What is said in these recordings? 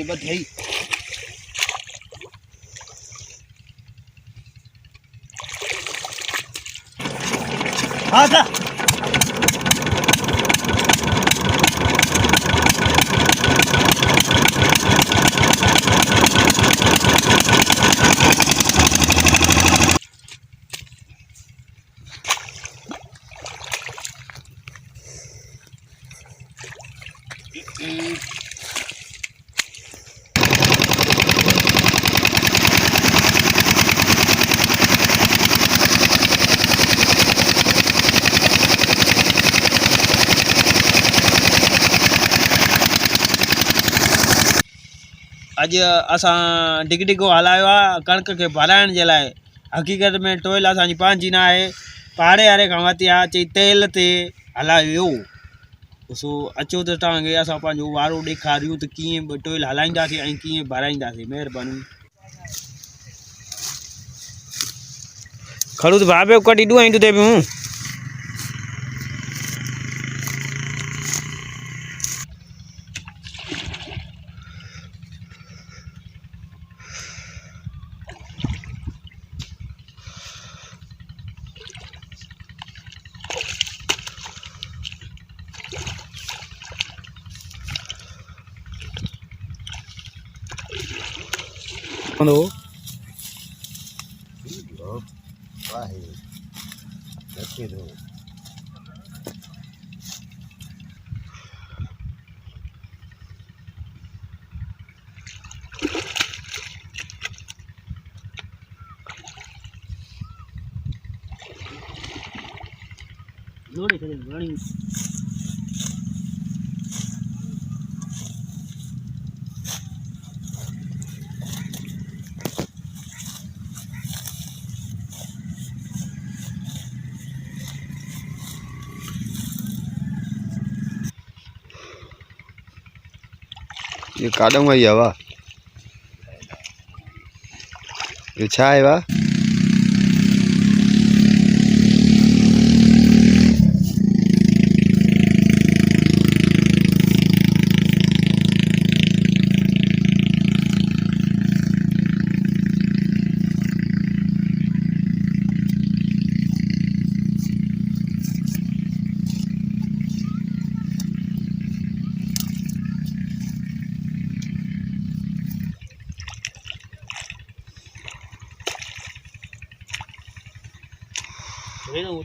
ये बधाई हाँ था अज असां डिग डिगो हलायो आहे कणक के भराइण जे लाइ। हक़ीक़त में टोइल असांजी पंहिंजी न आहे, पाड़े वारे खां वरिती आहे। चई तेल ते हलायो सो अचो त तव्हांखे असां पंहिंजो वारो ॾेखारियूं त कीअं टोइल हलाईंदासीं ऐं कीअं भराईंदासीं। महिरबानी खड़ू त भाभे कटी ॾुआई तो ते पियूं हेलो लोड़े करे घणी ये काडम आई है वाह ये छा है वाह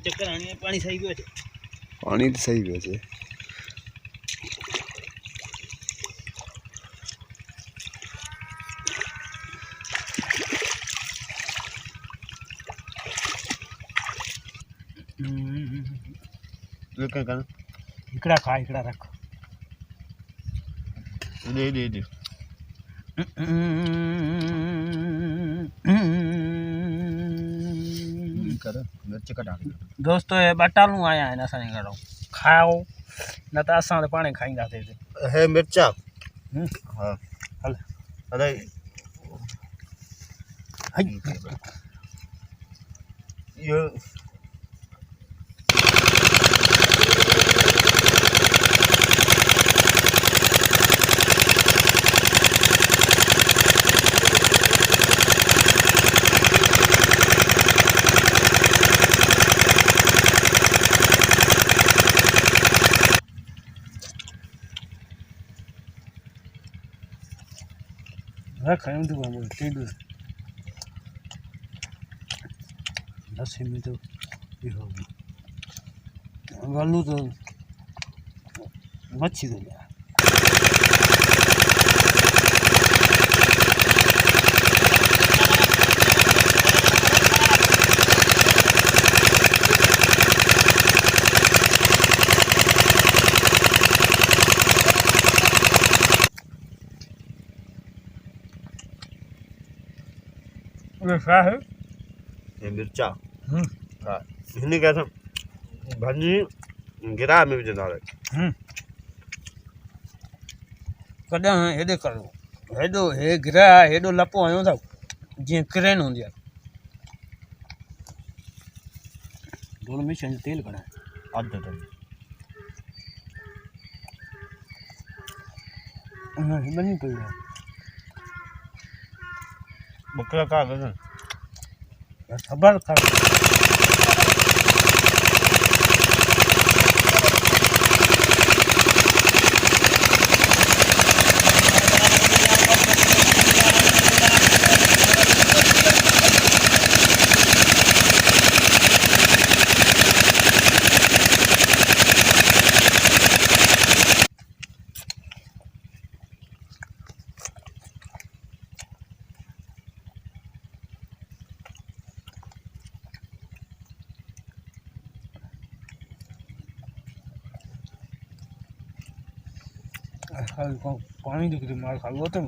चक्कर आनी पानी सही पियो अचे पानी तो सही पियो अचे इकड़ा खा इकड़ा रख दे मिर्च कटा दोस्तों ये बटालू आया है ना असांजे घरों खाओ न त असां त पाणे खाईंदासीं है मिर्चा हाँ हल अरे ये रख हम तो बोल टेडू दस में तो ये हो गलू तो मच्छी दे यार क्या है ये मिर्चा हाँ हिंदी कैसा भाजी गिरा में भी जना रहे कदा हेडे करो हेडो हे गिरा हेडो लपो आयो था जे क्रेन होंदी है दोनों में चंद तेल कड़ा आधा तो हां बनी पई है बकरा का गन खबर खा पानी दिख रही मार खा लो तुम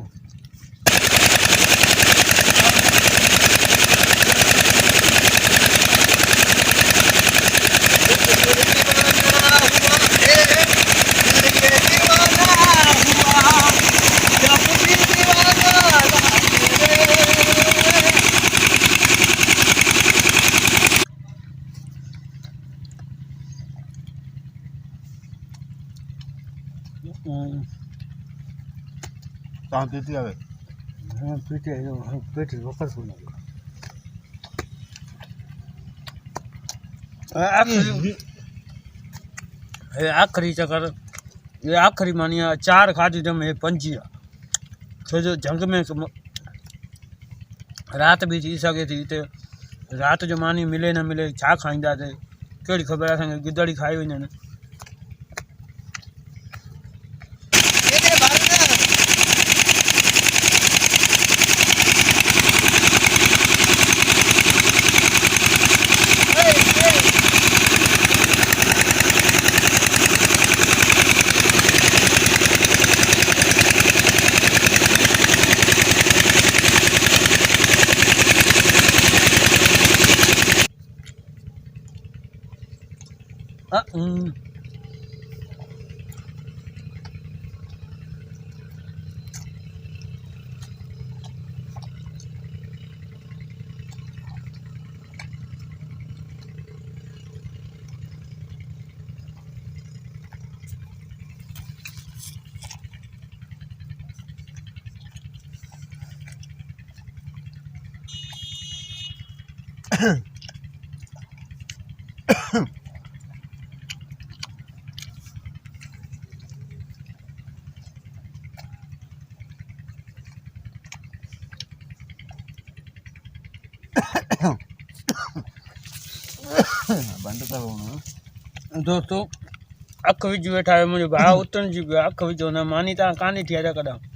कहाँ पीती आवे हाँ पीते पेट वकर सुना आखिरी चक्कर ये आखिरी मानिया 4 खाधी जम है 5 छो जो जंग में रात भी थी सके थी ते रात जो मानी मिले न मिले छा खाईंदा थे कहिड़ी ख़बर असांखे गिदड़ी खाई वञनि बंद करो दोस्तों अख विझ वेठा आहियो मुंहिंजो भाउ उतण जी पियो अख विझो न मानी तव्हां कान्हे थी अॼु कॾहिं